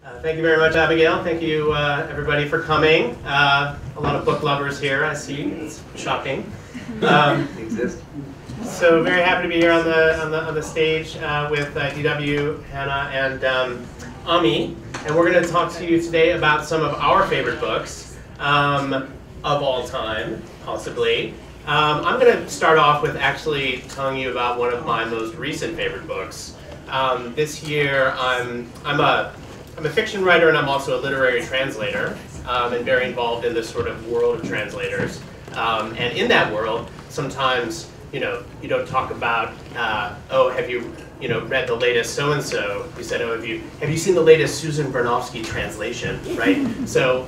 Thank you very much, Abigail. Thank you, everybody, for coming. A lot of book lovers here, I see. It's shocking. So very happy to be here on the stage with DW, Hannah, and Ami, and we're going to talk to you today about some of our favorite books of all time, possibly. I'm going to start off with actually telling you about one of my most recent favorite books. This year, I'm a fiction writer, and I'm also a literary translator, and very involved in this sort of world of translators. And in that world, sometimes you don't talk about, oh, have you read the latest so-and-so? You said, oh, have you seen the latest Susan Bernofsky translation, right? So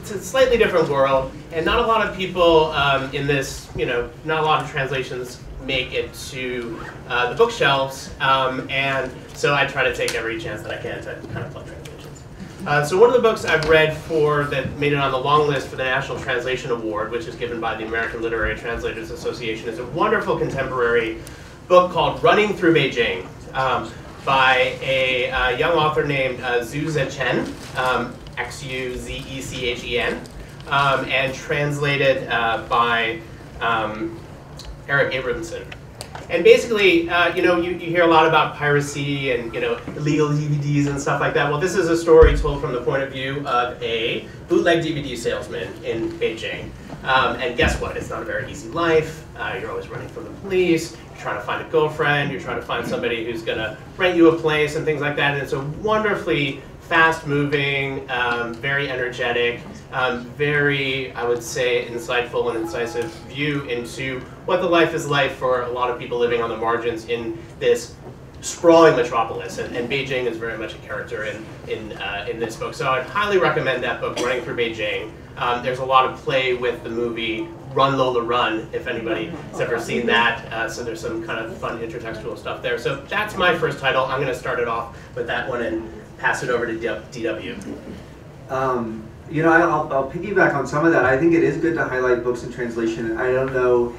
it's a slightly different world, and not a lot of people in this, not a lot of translations make it to the bookshelves, and so I try to take every chance that I can to kind of plug translations. So one of the books I've read that made it on the long list for the National Translation Award, which is given by the American Literary Translators Association, is a wonderful contemporary book called Running Through Beijing by a young author named Xu Chen, X-U-Z-E-C-H-E-N, and translated by Eric Abramson. And basically, you hear a lot about piracy and illegal DVDs and stuff like that. Well, this is a story told from the point of view of a bootleg DVD salesman in Beijing. And guess what? It's not a very easy life. You're always running from the police. You're trying to find a girlfriend. You're trying to find somebody who's going to rent you a place and things like that. And it's a wonderfully fast-moving, very energetic, very, I would say, insightful and incisive view into what the life is like for a lot of people living on the margins in this sprawling metropolis. And Beijing is very much a character in this book. So I'd highly recommend that book, Running Through Beijing. There's a lot of play with the movie Run Lola Run, if anybody has ever seen that. So there's some kind of fun intertextual stuff there. So that's my first title. I'm going to start it off with that one and pass it over to DW. I'll piggyback on some of that. I think it is good to highlight books in translation. I don't know,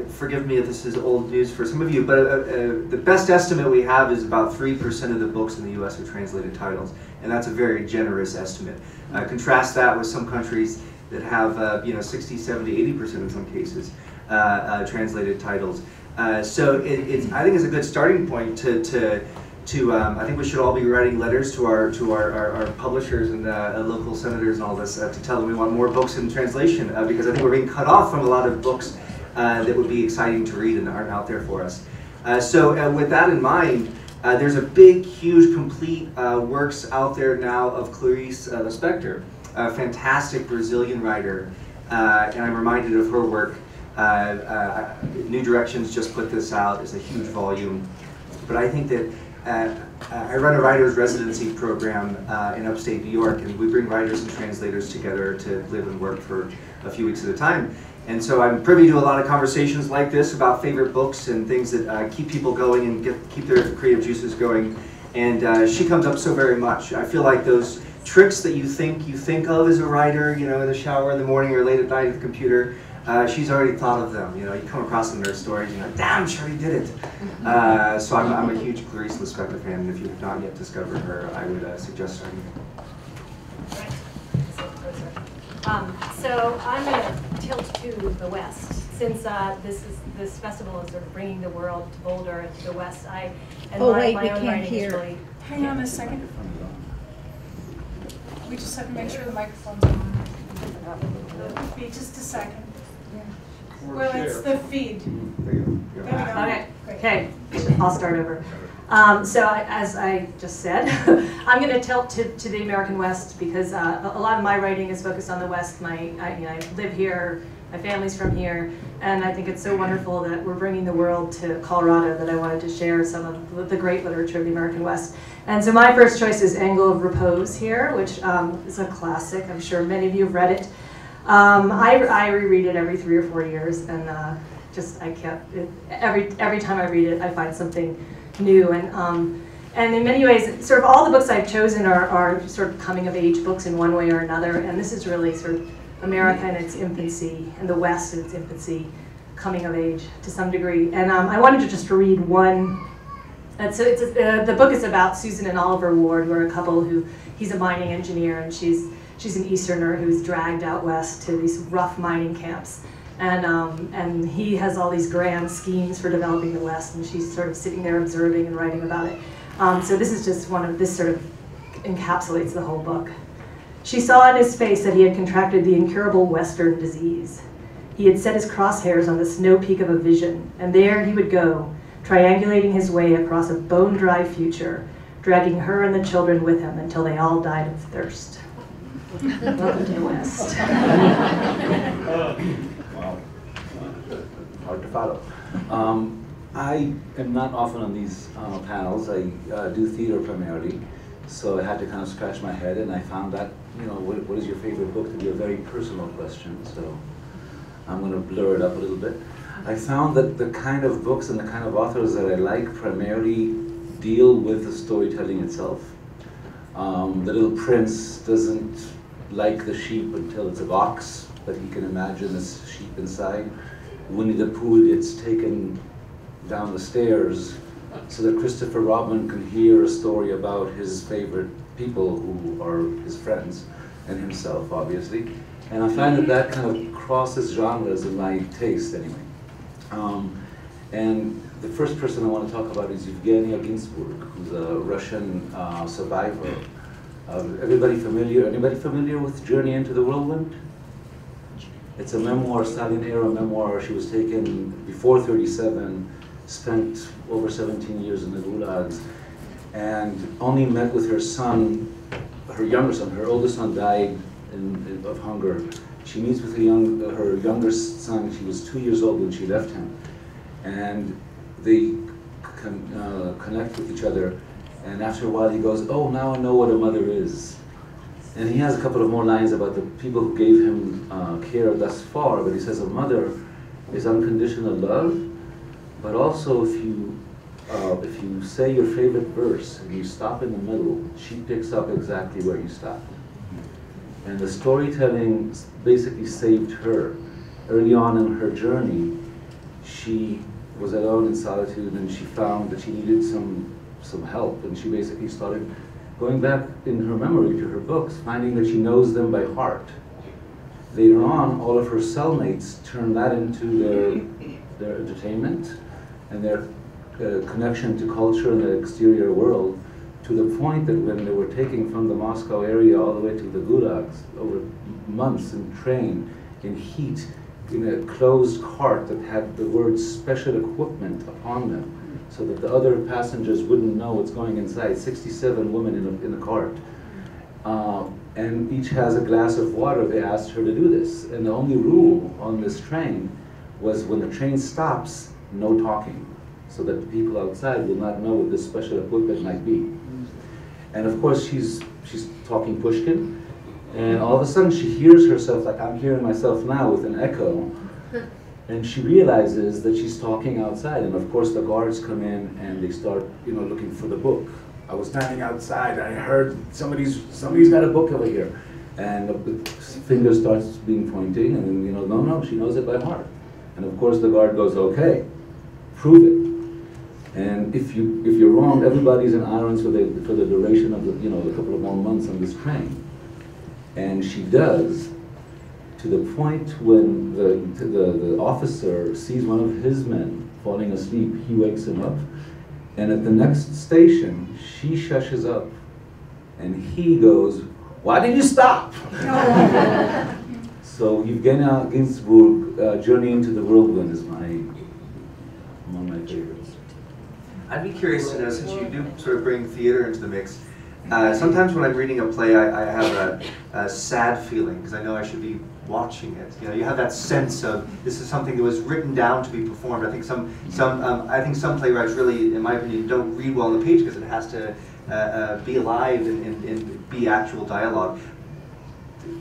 forgive me if this is old news for some of you, but the best estimate we have is about 3% of the books in the US are translated titles, and that's a very generous estimate. Contrast that with some countries that have 60, 70, 80% in some cases translated titles. So I think it's a good starting point to I think we should all be writing letters to our publishers and local senators and all this to tell them we want more books in translation, because I think we're being cut off from a lot of books that would be exciting to read and aren't out there for us. So with that in mind, there's a big, huge, complete works out there now of Clarice Lispector, a fantastic Brazilian writer, and I'm reminded of her work. New Directions just put this out. It's a huge volume, but I think that I run a writer's residency program in upstate New York, and we bring writers and translators together to live and work for a few weeks at a time. And so I'm privy to a lot of conversations like this about favorite books and things that keep people going and keep their creative juices going. And she comes up so very much. I feel like those tricks that you think of as a writer, in the shower in the morning or late at night at the computer, she's already thought of them. You come across them in her stories, and you're like, damn, she already did it. So I'm a huge Clarice Lispector fan, and if you've not yet discovered her, I would suggest starting. So I'm going to tilt to the west. Since this festival is sort of bringing the world to Boulder and to the west, my own writing is really... Hang on a second. We just have to make sure the microphone's on. Be just a second. Well, it's the feed. There you go. Okay, I'll start over. So as I just said, I'm going to tilt to the American West because a lot of my writing is focused on the West. I live here, my family's from here, and I think it's so wonderful that we're bringing the world to Colorado that I wanted to share some of the great literature of the American West. And so my first choice is Angle of Repose here, which is a classic. I'm sure many of you have read it. I reread it every 3 or 4 years, and I can't. Every time I read it, I find something new. And in many ways, sort of all the books I've chosen are sort of coming of age books in one way or another. And this is really sort of America in its infancy, and the West in its infancy, coming of age to some degree. And I wanted to just read one And so the book is about Susan and Oliver Ward, who are a couple who, he's a mining engineer and she's an Easterner who's dragged out west to these rough mining camps. And he has all these grand schemes for developing the West, and she's sort of sitting there observing and writing about it. So this is just this sort of encapsulates the whole book. She saw in his face that he had contracted the incurable Western disease. He had set his crosshairs on the snow peak of a vision, and there he would go, triangulating his way across a bone-dry future, dragging her and the children with him until they all died of thirst. Welcome to the West. Wow. Hard to follow. I am not often on these panels. I do theater primarily, so I had to kind of scratch my head, and I found that, you know, what is your favorite book to be a very personal question, so I'm going to blur it up a little bit. I found that the kind of books and the kind of authors that I like primarily deal with the storytelling itself. The Little Prince doesn't like the sheep until it's a box, but he can imagine this sheep inside. Winnie the Pooh gets taken down the stairs so that Christopher Robin can hear a story about his favorite people who are his friends, and himself, obviously. And I find that that kind of crosses genres in my taste, anyway. And the first person I want to talk about is Yevgenia Ginsburg, who's a Russian survivor. Anybody familiar with Journey into the Whirlwind? It's a memoir, Stalin-era memoir. She was taken before 37, spent over 17 years in the gulags, and only met with her son, her younger son. Her oldest son died of hunger. She meets with her younger son. She was 2 years old when she left him, and they connect with each other. And after a while, he goes, "Oh, now I know what a mother is." And he has a couple of more lines about the people who gave him care thus far. But he says, "A mother is unconditional love, but also if you say your favorite verse and you stop in the middle, she picks up exactly where you stopped." And the storytelling basically saved her. Early on in her journey, she was alone in solitude, and she found that she needed some help, and she basically started going back in her memory to her books, finding that she knows them by heart. Later on, all of her cellmates turned that into their entertainment and their connection to culture and the exterior world, to the point that when they were taken from the Moscow area all the way to the gulags, over months in train, in heat, in a closed cart that had the words special equipment upon them, so that the other passengers wouldn't know what's going inside. 67 women in a cart. And each has a glass of water. They asked her to do this. And the only rule on this train was when the train stops, no talking, so that the people outside will not know what this special equipment might be. And of course, she's talking Pushkin, and all of a sudden she hears herself like I'm hearing myself now with an echo. And she realizes that she's talking outside, and of course the guards come in and they start, you know, looking for the book. I was standing outside, I heard somebody's got a book over here, and the finger starts being pointing, and then, you know, no, she knows it by heart. And of course the guard goes, "Okay, prove it." And if you're wrong, everybody's in irons for the duration of the, you know, a couple of more months on this train. And she does, to the point when the officer sees one of his men falling asleep, he wakes him up. And at the next station, she shushes up, and he goes, "Why did you stop?" So Yevgenia Ginsburg, Journey into the Whirlwind is among my favorites. I'd be curious to know, since you do sort of bring theater into the mix, sometimes when I'm reading a play, I have a sad feeling, because I know I should be watching it. You know, you have that sense of this is something that was written down to be performed. I think some playwrights really, in my opinion, don't read well on the page because it has to be alive and be actual dialogue.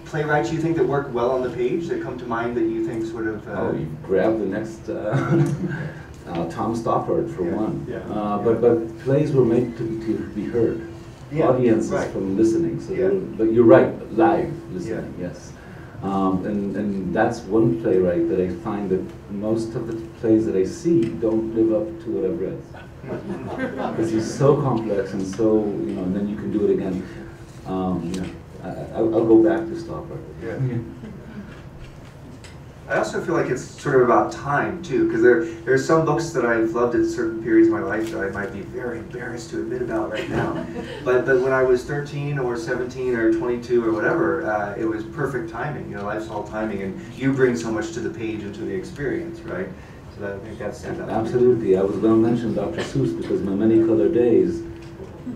Playwrights you think that work well on the page, that come to mind, that you think sort of... Oh, you grab the next... Tom Stoppard, for one. Yeah. But plays were made to be heard. Yeah, Audiences right. from listening. So Yeah. but you're right, live listening, yes. And that's one playwright that I find that most of the plays that I see don't live up to what I've read. Because he's so complex and so, and then you can do it again. I'll go back to Stopper. Yeah. I also feel like it's sort of about time too, because there's some books that I've loved at certain periods of my life that I might be very embarrassed to admit about right now. but when I was 13 or 17 or 22 or whatever, it was perfect timing. Life's all timing, and you bring so much to the page and to the experience, right? So I think that stands out. Absolutely. I was going to mention Dr. Seuss because my many colored days,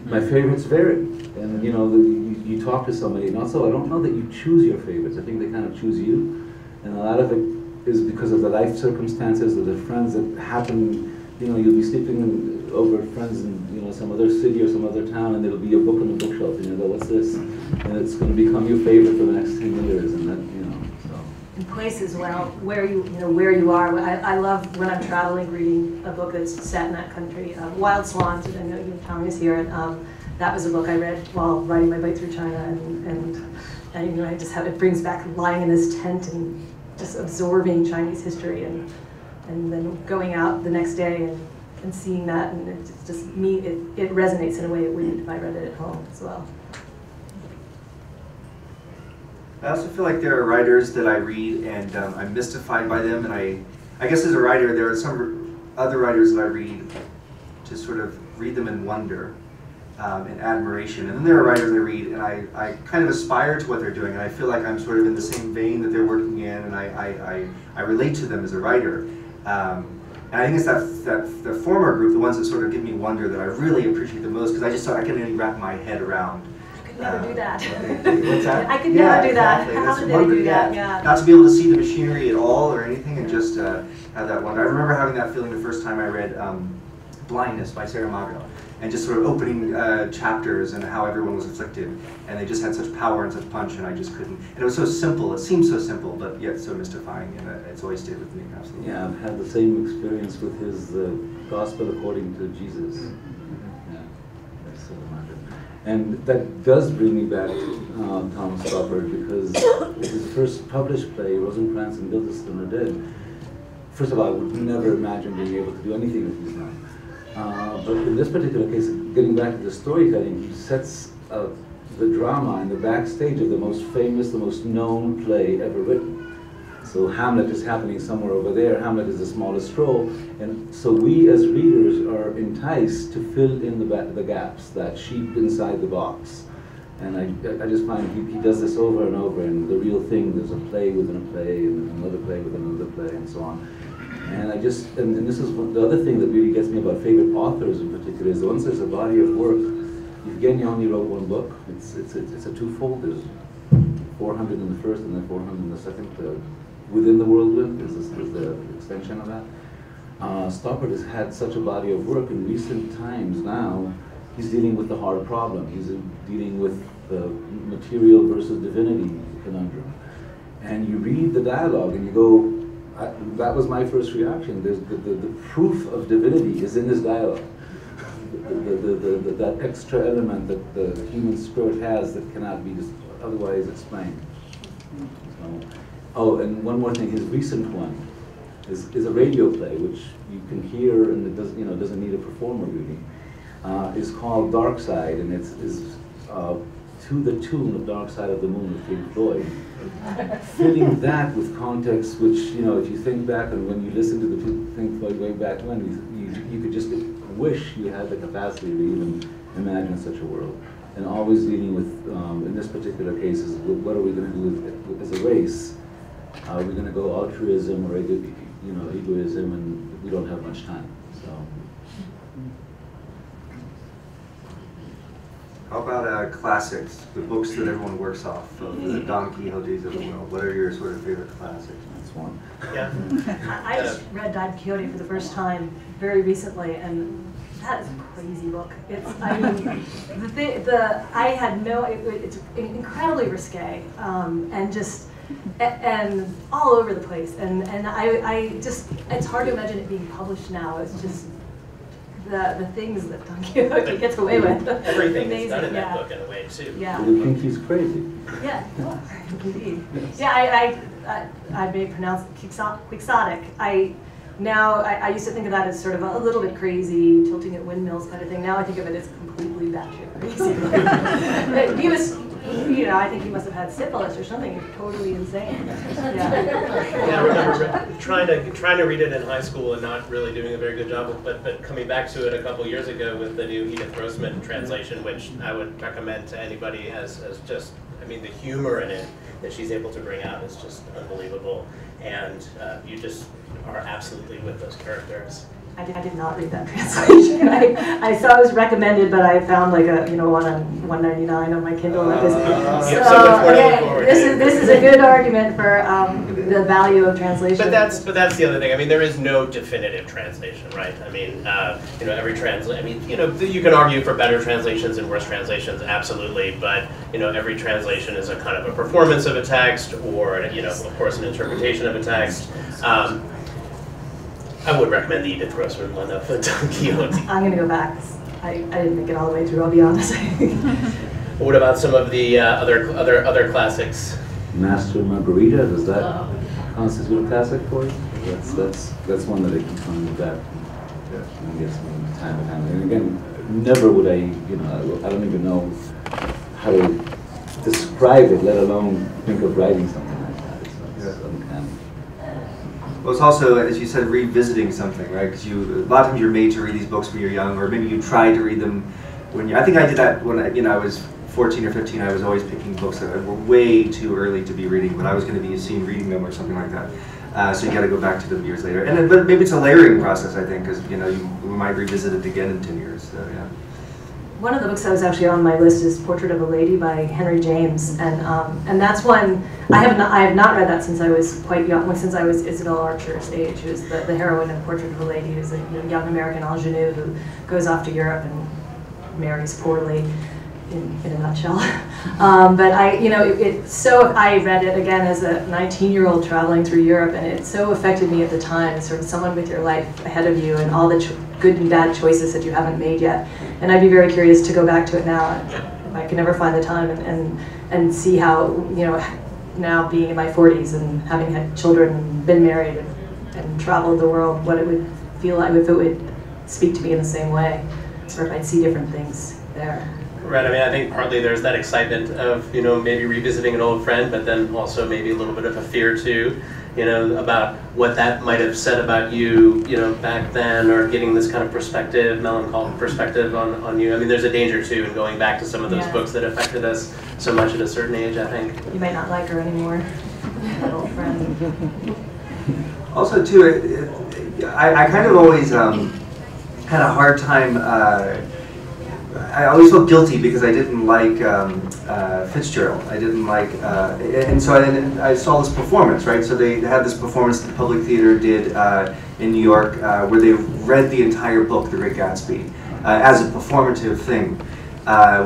my favorites vary. And you talk to somebody, and also I don't know that you choose your favorites. I think they kind of choose you. And a lot of it is because of the life circumstances or the friends that happen. You'll be sleeping over at friends in some other city or some other town, and there'll be a book on the bookshelf, and you go, "What's this?" And it's going to become your favorite for the next 10 years, and that so. And places, where you are. I love when I'm traveling reading a book that's set in that country. Wild Swans, I know Tommy is here, and that was a book I read while riding my bike through China, and I just have it brings back lying in this tent and just absorbing Chinese history, and then going out the next day and seeing that, and it resonates in a way it wouldn't if I read it at home as well. I also feel like there are writers that I read and I'm mystified by them, and I guess as a writer there are some other writers that I read to sort of read them in wonder. And admiration, and then there are writers I read and I kind of aspire to what they're doing, and I feel like I'm sort of in the same vein that they're working in, and I relate to them as a writer. And I think it's the former group, the ones that sort of give me wonder, that I really appreciate the most, because I just thought I couldn't even wrap my head around. I could never do that. What's that? I could never do that. Exactly. How did they do that? Yeah. Not to be able to see the machinery at all or anything, and just have that wonder. I remember having that feeling the first time I read Blindness by Saramago. And just sort of opening chapters and how everyone was afflicted, and they just had such power and such punch, and I just couldn't. And it was so simple. It seemed so simple, but yet so mystifying, and it's always stayed with me. Absolutely. Yeah, I've had the same experience with his Gospel According to Jesus. Yeah, that's so magic. And that does bring me back to Thomas Stoppard, because his first published play, Rosencrantz and Guildenstern Are Dead. First of all, I would never imagine being able to do anything that he's done. But in this particular case, getting back to the storytelling, he sets the drama in the backstage of the most famous, the most known play ever written. So Hamlet is happening somewhere over there. Hamlet is the smallest role, and so we as readers are enticed to fill in the gaps, that sheep inside the box. And I just find he does this over and over, and the real thing, there's a play within a play, and another play within another play, and so on. And and this is the other thing that really gets me about favorite authors in particular, is once there's a body of work. Yevgeny only wrote one book. It's a twofold. There's 400 in the first and then 400 in the second. Within the Whirlwind is the extension of that. Stoppard has had such a body of work in recent times now. He's dealing with the hard problem. He's dealing with the material versus divinity conundrum. And you read the dialogue and you go, that was my first reaction. The proof of divinity is in this dialogue. That extra element that the human spirit has that cannot be just otherwise explained. So, and one more thing, his recent one is a radio play, which you can hear and it doesn't need a performer really. Is called Dark Side, and it's to the tune of Dark Side of the Moon with Pink Floyd. Filling that with context, which, if you think back and when you listen to the Pink Floyd way back when, you could just wish you had the capacity to even imagine such a world. And always dealing with, in this particular case, is what are we going to do as a race? Are we going to go altruism or egoism, and we don't have much time. So. How about classics, the books that everyone works off, the Don Quixotes of the world? What are your sort of favorite classics? That's one. Yeah. I just read Don Quixote for the first time very recently, and that is a crazy book. It's, I mean, I had no, it's incredibly risque, and all over the place, and I just, it's hard to imagine it being published now. It's just the things that Don Quixote gets away with. Everything is Amazing, done in that yeah. book in a way too. Yeah. You think he's crazy. Yeah, indeed. Yeah, I may pronounce quixotic. I used to think of that as sort of a little bit crazy, tilting at windmills kind of thing. Now I think of it as completely batshit crazy. He was, I think he must have had syphilis or something. Totally insane. Yeah. Yeah, I remember trying to read it in high school and not really doing a very good job with, but coming back to it a couple years ago with the new Edith Grossman translation, which I would recommend to anybody as just, the humor in it that she's able to bring out is just unbelievable, and you just are absolutely with those characters. I did not read that translation. I saw it was recommended, but I found like a one on $1.99 on my Kindle. This is a good argument for the value of translation. But that's the other thing. There is no definitive translation, right? Every you can argue for better translations and worse translations, absolutely. But every translation is a kind of a performance of a text, or of course, an interpretation of a text. I would recommend the Edith Grossman one of Don Quixote. I'm going to go back. I didn't make it all the way through, I'll be honest. What about some of the other classics? Master and Margarita, does that constitute a classic for you? That's one that I keep coming back and get some time to time. And again, never would I don't even know how to describe it, let alone think of writing something like that. It's uncanny. Well, it's also, as you said, revisiting something, right? Because a lot of times you're made to read these books when you're young, or maybe you tried to read them when I think I did that when I was 14 or 15. I was always picking books that were way too early to be reading, but I was going to be seen reading them or something like that. So you got to go back to them years later. But maybe it's a layering process, I think, because you might revisit it again in 10 years. So yeah. One of the books that was actually on my list is Portrait of a Lady by Henry James, and that's one I have not read that since I was quite young, since I was Isabel Archer's age, who's the heroine of Portrait of a Lady, who's a young American ingenue who goes off to Europe and marries poorly, in a nutshell. But I read it again as a 19-year-old traveling through Europe, and it so affected me at the time, sort of someone with your life ahead of you and all the good and bad choices that you haven't made yet. And I'd be very curious to go back to it now, if I can ever find the time, and see how, now being in my 40s and having had children and been married and traveled the world, what it would feel like, if it would speak to me in the same way, or if I'd see different things there. Right, I think partly there's that excitement of, maybe revisiting an old friend, but then also maybe a little bit of a fear too, about what that might have said about you, back then, or getting this kind of perspective, melancholic perspective on you. There's a danger too in going back to some of those books that affected us so much at a certain age, I think. You might not like her anymore, that old friend. Also too, I kind of always had a hard time, I always felt guilty because I didn't like Fitzgerald. I didn't like, and so I saw this performance, right? So they had this performance that the Public Theater did in New York where they read the entire book, The Great Gatsby, as a performative thing,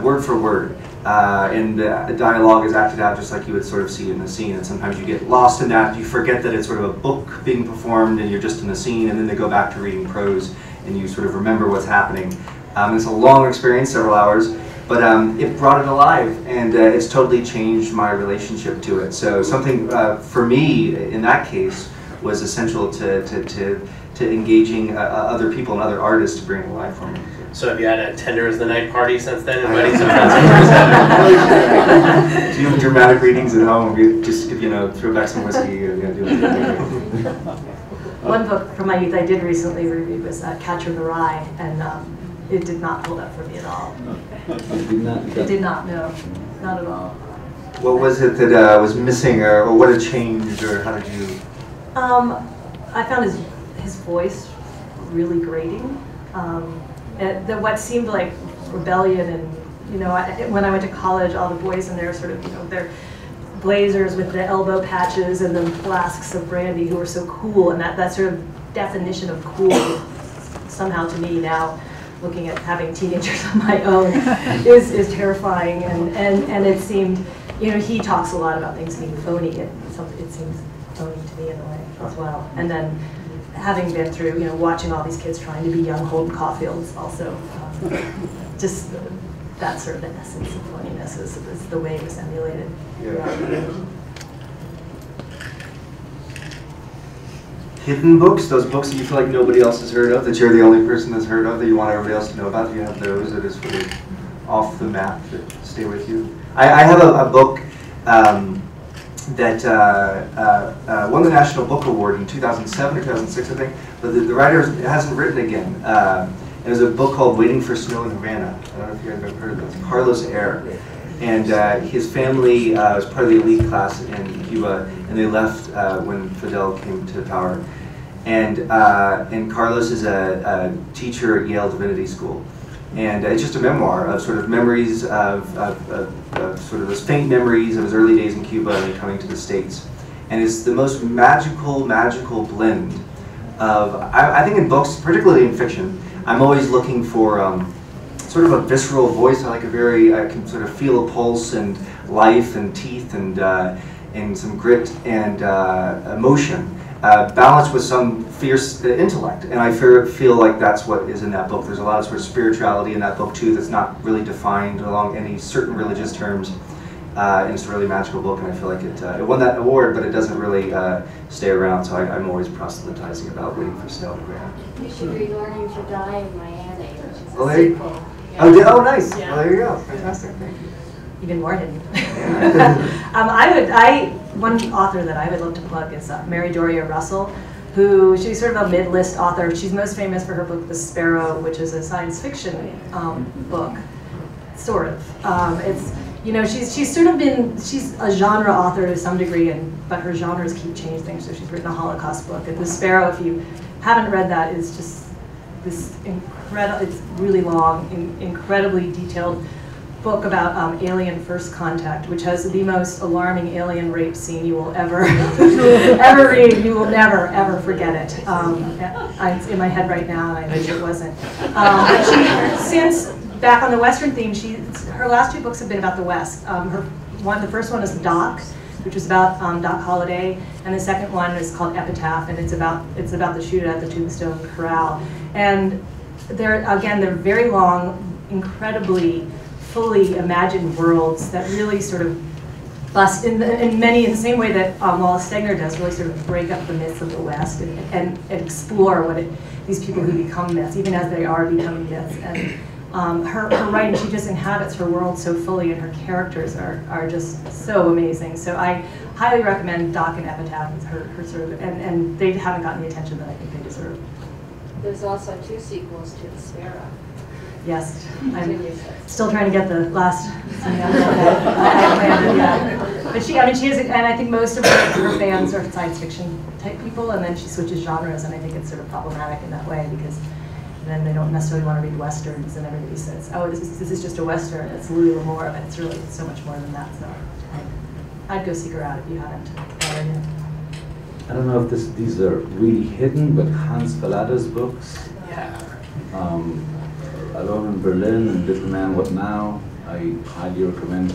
word for word. And the dialogue is acted out just like you would sort of see in the scene. And sometimes you get lost in that. You forget that it's sort of a book being performed and you're just in the scene, and then they go back to reading prose and you sort of remember what's happening. It's a long experience, several hours, but it brought it alive, and it's totally changed my relationship to it. So something for me in that case was essential to engaging other people and other artists to bring it alive for me. So have you had a Tender as the Night party since then, inviting some friends? Do you have dramatic readings at home? You just throw back some whiskey and do it. One book from my youth I did recently review was Catcher in the Rye, and it did not hold up for me at all. It did not, no, not at all. What was it that was missing, or what had changed, or how did you? I found his voice really grating. What seemed like rebellion, and when I went to college, all the boys in there sort of, their blazers with the elbow patches and the flasks of brandy, who were so cool, and that sort of definition of cool somehow to me now, looking at having teenagers on my own, is terrifying, and it seemed, he talks a lot about things being phony, it seems phony to me in a way as well. And then having been through, watching all these kids trying to be young Holden Caulfields also, just that sort of the essence of funniness is the way it was emulated. Yeah. Hidden books, those books that you feel like nobody else has heard of, that you're the only person that's heard of, that you want everybody else to know about. Do you have those that is sort of off the map that stay with you? I have a book that won the National Book Award in 2007 or 2006, I think, but the writer hasn't written again. It was a book called Waiting for Snow in Havana. I don't know if you guys have ever heard of this. Carlos Ayer. And his family was part of the elite class in Cuba, and they left when Fidel came to power. And Carlos is a teacher at Yale Divinity School. And it's just a memoir of sort of memories of sort of those faint memories of his early days in Cuba and then coming to the States. And it's the most magical blend of, I think in books, particularly in fiction, I'm always looking for sort of a visceral voice. I can sort of feel a pulse and life and teeth and some grit and emotion, balanced with some fierce intellect. And I feel like that's what is in that book. There's a lot of sort of spirituality in that book too that's not really defined along any certain religious terms. And it's a really magical book, and I feel like it won that award, but it doesn't really stay around, so I'm always proselytizing about Waiting for Snow in Havana. You should read Learning to Die in Miami, which is a sequel. Oh, nice. Yeah. Well, there you go. Fantastic. Thank you. Even more hidden. One author that I would love to plug is Mary Doria Russell, she's sort of a mid-list author. She's most famous for her book The Sparrow, which is a science fiction book, sort of. She's sort of she's a genre author to some degree, but her genres keep changing. So she's written a Holocaust book, and The Sparrow, if you haven't read that, is just this incredible. It's really long, incredibly detailed book about alien first contact, which has the most alarming alien rape scene you will ever ever read. You will never ever forget it. It's in my head right now, and I wish it wasn't. But since back on the Western theme, her last two books have been about the West. The first one is Doc, which was about Doc Holliday, and the second one is called Epitaph, and it's about the shootout at the Tombstone Corral. And they're very long, incredibly fully imagined worlds that really sort of bust in the same way that Wallace Stegner does, really sort of break up the myths of the West and explore these people who become myths, even as they are becoming myths. And her writing, she just inhabits her world so fully, and her characters are just so amazing. So I highly recommend Doc and Epitaph. It's her sort of, and they haven't gotten the attention that I think they deserve. There's also 2 sequels to The Sparrow. Yes, I'm still trying to get the last. But she is, and I think most of her fans are science fiction type people, and then she switches genres, and I think it's sort of problematic in that way because then they don't necessarily want to read westerns, and everybody says, "Oh, this is just a western. It's Louis L'Amour," but it's really so much more than that. So I'd go seek her out if you haven't already. I don't know if these are really hidden, but Hans Fallada's books. Yeah. Alone in Berlin and Little Man, What Now? I highly recommend.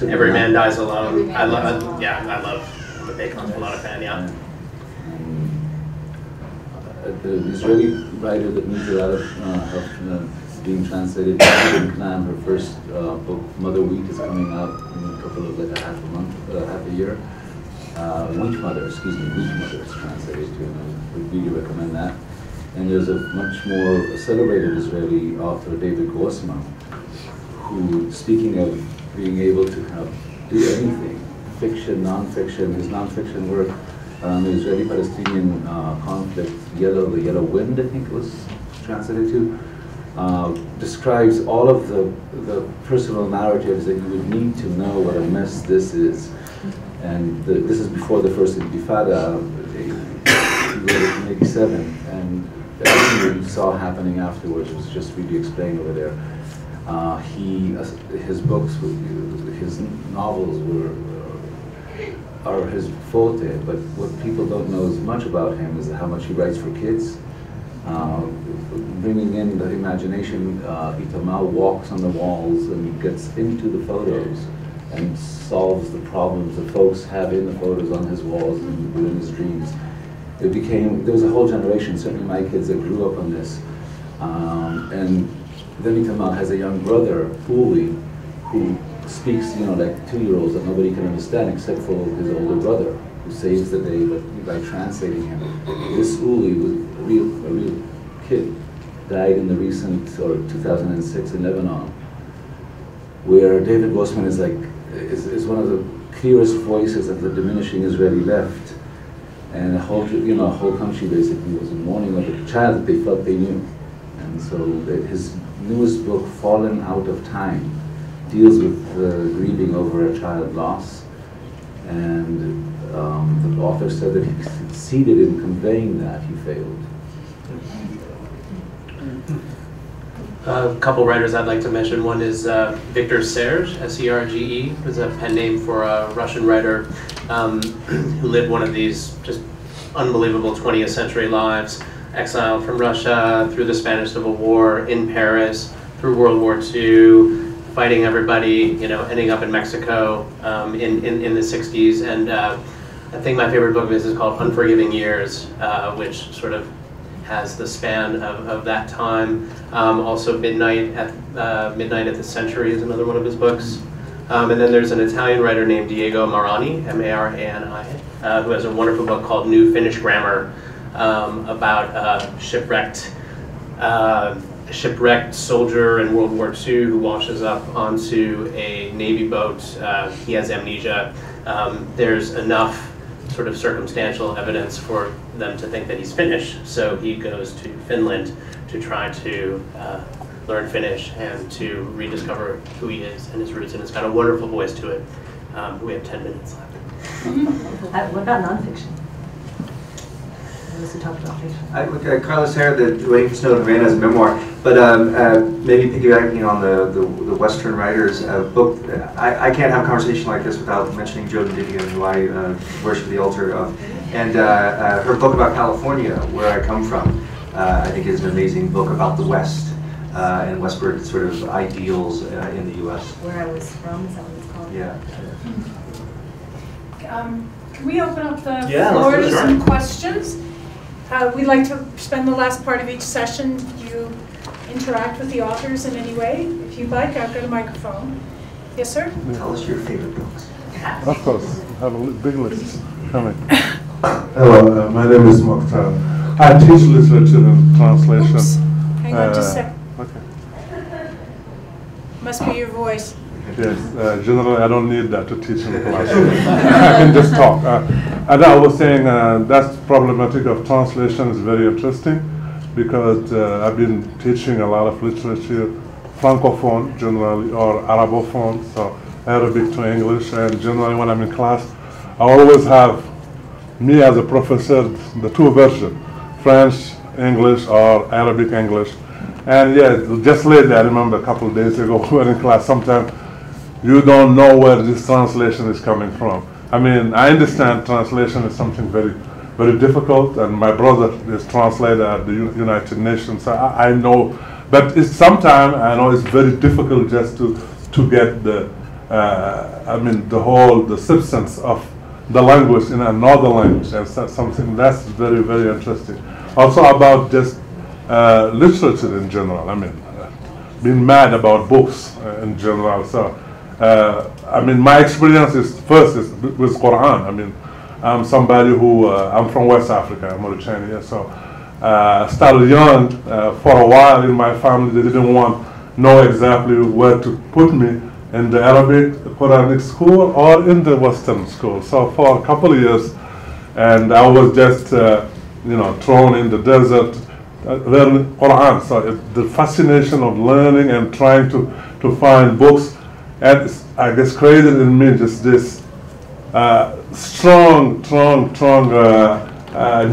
Every Man Dies Alone. I'm a big Hans Fallada fan, yeah. The Israeli writer that needs a lot of help being translated, Helen Knan, her first book, Mother Wheat, is coming out in a couple of, half a year. Wheat Mother is translated too, and I would really recommend that. And there's a much more celebrated Israeli author, David Grossman, who, speaking of being able to do anything, fiction, non-fiction, his non-fiction work on the Israeli-Palestinian conflict, The Yellow Wind, I think it was translated to, describes all of the personal narratives that you would need to know what a mess this is. And this is before the first Intifada, he wrote it in '87, and everything that you saw happening afterwards was just really explained over there. His books, his novels are his forte, but what people don't know as much about him is how much he writes for kids. Bringing in the imagination, Itamar walks on the walls and gets into the photos and solves the problems that folks have in the photos on his walls and within his dreams. it became, there was a whole generation, certainly my kids, that grew up on this. And then Kamal has a young brother, Uli, who speaks, like 2-year-olds that nobody can understand except for his older brother, who saves the day by translating him. This Uli was a real kid, died in the recent, or 2006 in Lebanon, where David Grossman is one of the clearest voices of the diminishing Israeli left. And a whole country basically was in mourning of a child that they felt they knew. And so his newest book, Fallen Out of Time, deals with grieving over a child loss. And the author said that he succeeded in conveying that, he failed. A couple writers I'd like to mention. One is Victor Serge, S-E-R-G-E, who's a pen name for a Russian writer who lived one of these just unbelievable 20th century lives, exiled from Russia, through the Spanish Civil War, in Paris, through World War II, fighting everybody, ending up in Mexico in the 60s. And I think my favorite book of his is called Unforgiving Years, which sort of has the span of that time. Also Midnight at the Century is another one of his books. And then there's an Italian writer named Diego Marani, M-A-R-A-N-I, who has a wonderful book called New Finnish Grammar about a shipwrecked soldier in World War II who washes up onto a Navy boat. He has amnesia. There's enough sort of circumstantial evidence for them to think that he's Finnish, so he goes to Finland to try to learn Finnish and to rediscover who he is and his roots, and it's got a wonderful voice to it. We have 10 minutes left. What about nonfiction? Those who talk about fiction. Carlos Herrera, the Waiting for Snow and Rain, has a memoir, but maybe piggybacking on the Western writers book, I can't have a conversation like this without mentioning Joan Didion, who I worship the altar of, and her book about California, Where I Come From, I think is an amazing book about the West and westward sort of ideals in the U.S. Where I Was From, is that what it's called? Yeah. Can we open up the floor to some questions? We'd like to spend the last part of each session. Do you interact with the authors in any way? If you'd like, I've got a microphone. Yes, sir? Tell us your favorite books. Of course, I have a big list coming. Hello, my name is Mokhtar. I teach literature and translation. Oops. Hang on just a second. Okay. Must be your voice. Yes, generally I don't need that to teach in class. I can just talk. And I was saying that problematic of translation is very interesting because I've been teaching a lot of literature, Francophone generally, or Arabophone, so Arabic to English, and generally when I'm in class, I always have me as a professor, the two versions, French, English, or Arabic, English. And yeah, just lately, I remember a couple of days ago, we were in class, sometimes you don't know where this translation is coming from. I mean, I understand translation is something very, very difficult, and my brother is translator at the United Nations, so I know, but it's sometimes, I know it's very difficult just to get the, the substance of the language in another language, and so something that's very, very interesting. Also about just literature in general, being mad about books in general, so. My experience is with Quran. I'm somebody who, I'm from West Africa, Mauritania, so started young. For a while in my family, they didn't know exactly where to put me, in the Arabic Quranic school or in the Western school. So for a couple of years, and I was just, thrown in the desert, learning Quran. So the fascination of learning and trying to find books, and I guess created in me just this strong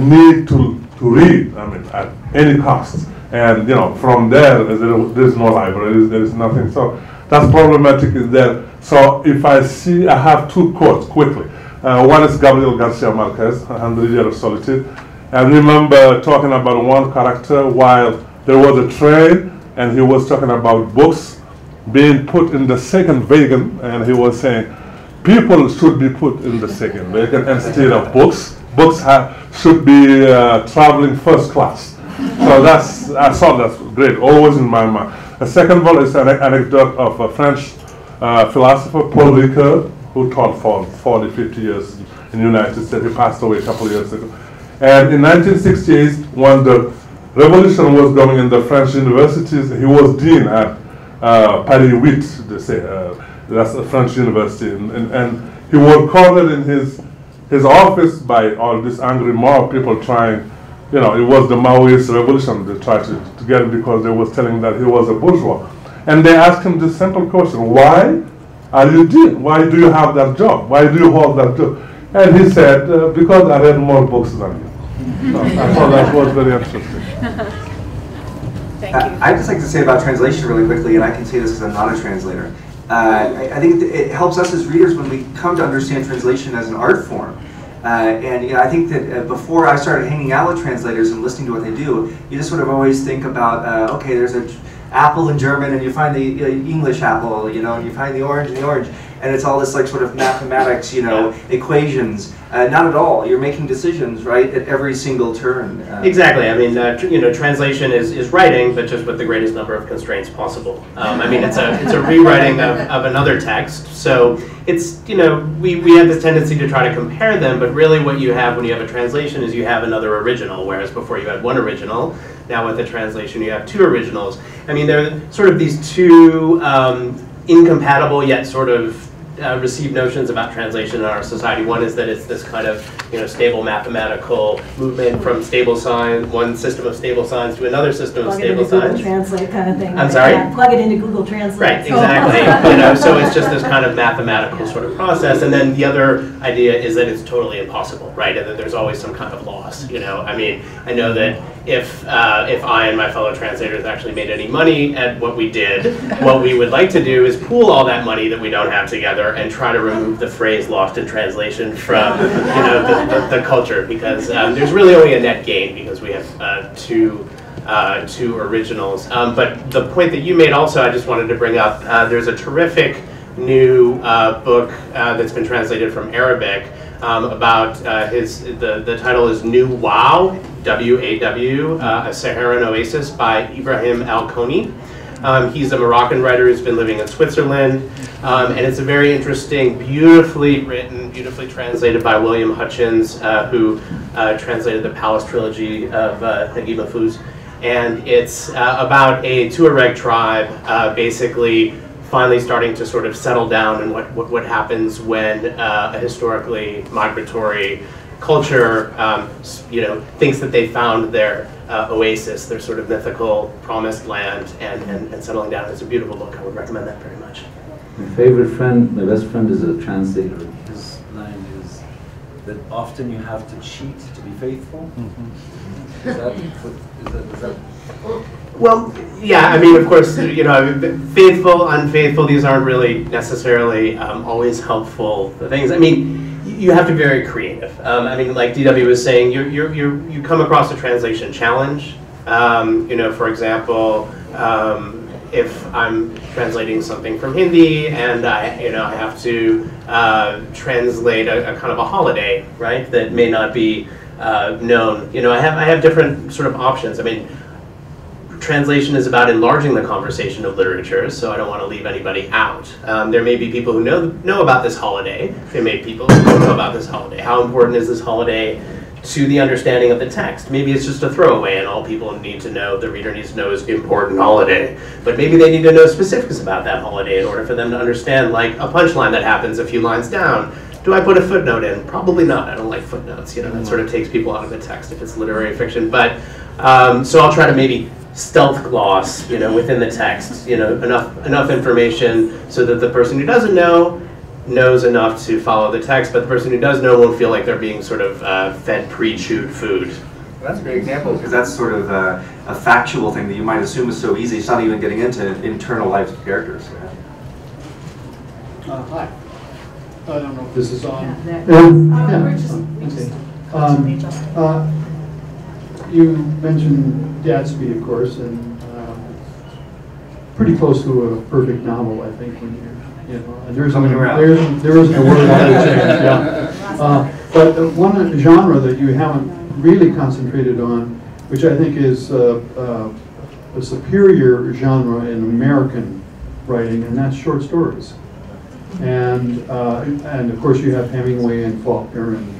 need to read, at any cost. And from there is no library, there is nothing. So that's problematic is there. So if I have two quotes quickly. One is Gabriel Garcia Marquez, 100 Years of Solitude. I remember talking about one character while there was a train, and he was talking about books being put in the second wagon, and he was saying people should be put in the second wagon instead of books. books should be traveling first class. So I thought that's great, always in my mind. The second one is an anecdote of a French philosopher, Paul Ricoeur, who taught for 40, 50 years in the United States. He passed away a couple of years ago. And in 1968, when the revolution was going in the French universities, he was dean at Paris 8, they say, that's a French university. And he was cornered in his office by all this angry mob, people trying, you know, it was the Maoist revolution. They tried to get him because they was telling that he was a bourgeois. And they asked him this simple question: why are you dean? Why do you have that job? Why do you hold that job? And he said, because I read more books than you. So I thought that was very interesting. Thank you. I'd just like to say about translation really quickly, and I can say this because I'm not a translator. I think it helps us as readers when we come to understand translation as an art form. And you know, I think that before I started hanging out with translators and listening to what they do, you just sort of always think about, okay, there's an apple in German, and you find the English apple, you know, and you find the orange in the orange, and it's all this like sort of mathematics, you know, equations. Not at all. You're making decisions, right, at every single turn. Exactly. I mean, you know, translation is writing, but just with the greatest number of constraints possible. I mean, it's a rewriting of another text. So it's, you know, we have this tendency to try to compare them, but really what you have when you have a translation is you have another original, whereas before you had one original. Now with the translation you have two originals. I mean, there are sort of these two incompatible yet sort of received notions about translation in our society. One is that it's this kind of, you know, stable mathematical movement from stable sign, one system of stable signs to another system of stable signs. Plug it into Google Translate kind of thing. I'm sorry? Yeah, plug it into Google Translate. Right, exactly. You know, so it's just this kind of mathematical sort of process. And then the other idea is that it's totally impossible, right? And that there's always some kind of loss, you know. I mean, I know that if I and my fellow translators actually made any money at what we did, what we would like to do is pool all that money that we don't have together and try to remove the phrase lost in translation from, you know, the culture, because there's really only a net gain because we have two originals. But the point that you made also, I just wanted to bring up, there's a terrific new book that's been translated from Arabic about the title is New Wow, W-A-W, A Saharan Oasis by Ibrahim Al-Koni. He's a Moroccan writer who's been living in Switzerland, and it's a very interesting, beautifully written, beautifully translated by William Hutchins, who translated the Palace trilogy of Naguib Mahfouz. And it's about a Tuareg tribe basically finally starting to sort of settle down, and what happens when a historically migratory culture you know, thinks that they found their oasis, their sort of mythical promised land, and settling down. It's a beautiful book. I would recommend that very much. My favorite friend, my best friend, is a translator. His line is that often you have to cheat to be faithful. Mm-hmm. Is that Well, yeah, I mean, of course, you know, faithful, unfaithful, these aren't really necessarily always helpful things. I mean, you have to be very creative. I mean, like DW was saying, you come across a translation challenge. You know, for example, if I'm translating something from Hindi and I have to translate a kind of a holiday, right, that may not be known. You know, I have different sort of options. I mean, translation is about enlarging the conversation of literature, so I don't want to leave anybody out. There may be people who know about this holiday. There may be people who don't know about this holiday. How important is this holiday to the understanding of the text? Maybe it's just a throwaway and all people need to know, the reader needs to know, is the important holiday. But maybe they need to know specifics about that holiday in order for them to understand, like a punchline that happens a few lines down. Do I put a footnote in? Probably not. I don't like footnotes. You know, that sort of takes people out of the text if it's literary fiction. But so I'll try to maybe stealth gloss, you know, within the text, you know, enough information so that the person who doesn't know knows enough to follow the text, but the person who does know won't feel like they're being sort of fed pre-chewed food. Well, that's a great example, because that's sort of a factual thing that you might assume is so easy. It's not even getting into internal lives of characters. Hi. I don't know if this is on. You mentioned Gatsby, of course, and pretty close to a perfect novel, I think, when you know, and there isn't a word I would change. Yeah. But one genre that you haven't really concentrated on, which I think is a superior genre in American writing, and that's short stories. And of course you have Hemingway and Faulkner and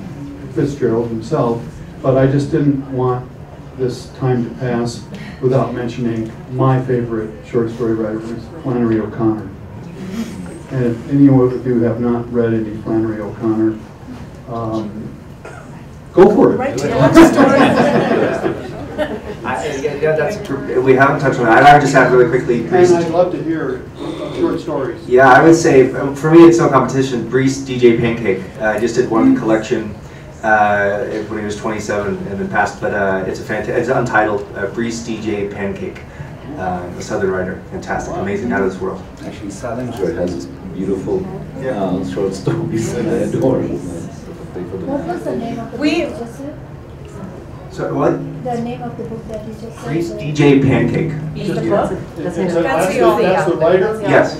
Fitzgerald himself, but I just didn't want this time to pass without mentioning my favorite short story writer, was Flannery O'Connor. And if any of you have not read any Flannery O'Connor, go for it. We haven't touched on that. I would just add really quickly. And I'd love to hear short stories. Yeah, I would say, for me, it's no competition. Brees DJ Pancake. I just did one collection when he was 27 and then passed, but it's it's untitled. Brees DJ Pancake, a Southern writer. Fantastic, amazing, out of this world. Actually, Salinger has beautiful short stories, and I adore them. What was the name of the book you just said? So what? The name of the book that you just said? Brees DJ Pancake. That's the writer? Yes.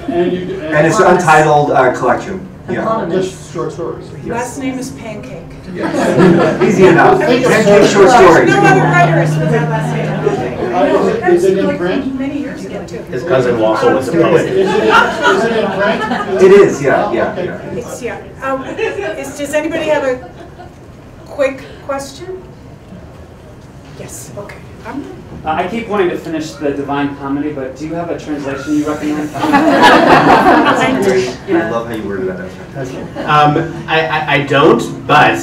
And it's an untitled collection. Yeah. Just short stories. Last name is Pancake. Easy enough. Pancake short stories. No other writers with that last name. Is it in print? Many years ago too. His cousin Wassel was a poet. Is it in print? It is, yeah. It's, does anybody have a quick question? Yes, okay. I keep wanting to finish the Divine Comedy, but do you have a translation you recommend? I love how you worded that. I don't, but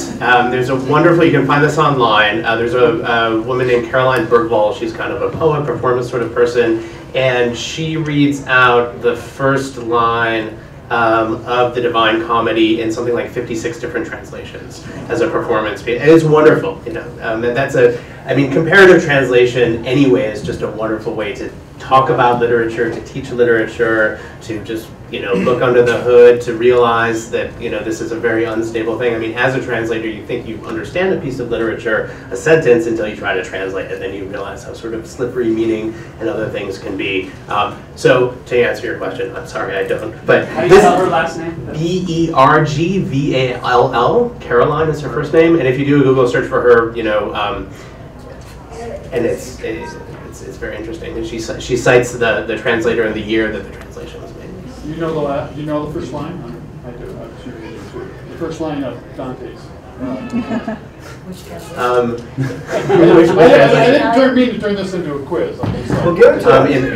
there's a wonderful, you can find this online. There's a woman named Caroline Bergwall. She's kind of a poet, performance sort of person, and she reads out the first line of the Divine Comedy in something like 56 different translations as a performance piece. And it's wonderful, you know. Comparative translation anyway is just a wonderful way to talk about literature, to teach literature, to just, you know, look under the hood, to realize that, you know, this is a very unstable thing. I mean, as a translator, you think you understand a piece of literature, a sentence, until you try to translate it, then you realize how sort of slippery meaning and other things can be. So, to answer your question, I'm sorry, I don't. But how do you spell her last name? Bergvall. Caroline is her first name, and if you do a Google search for her, you know, and it's very interesting. And she cites the translator and the year that the translation was made. You know the first line? I do. The first line of Dante's. I didn't mean to turn this into a quiz. Well, give it to him.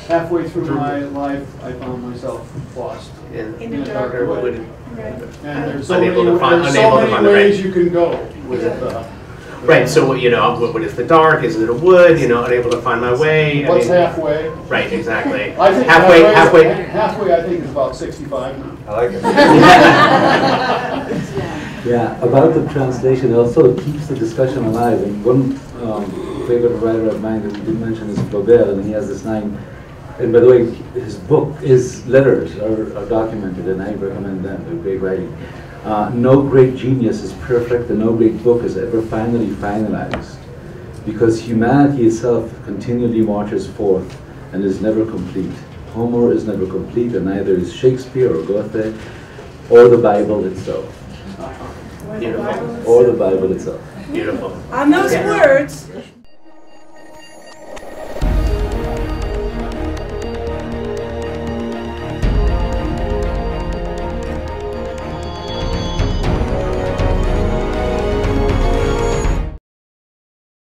Halfway through my life, I found myself lost. In the dark wood. And there's so many ways you can go with right, so you know, what is the dark? Is it a wood? You know, unable to find my way. What's halfway? Right, exactly. I think halfway, I think, is about 65 now. I like it. Yeah, about the translation, it also keeps the discussion alive. And one favorite writer of mine that we didn't mention is Flaubert, and he has this line. And by the way, his letters are documented, and I recommend them. They're great writing. No great genius is perfect, and no great book is ever finally finalized, because humanity itself continually marches forth and is never complete. Homer is never complete, and neither is Shakespeare or Goethe or the Bible itself. Beautiful. Or the Bible itself. Beautiful. On those words.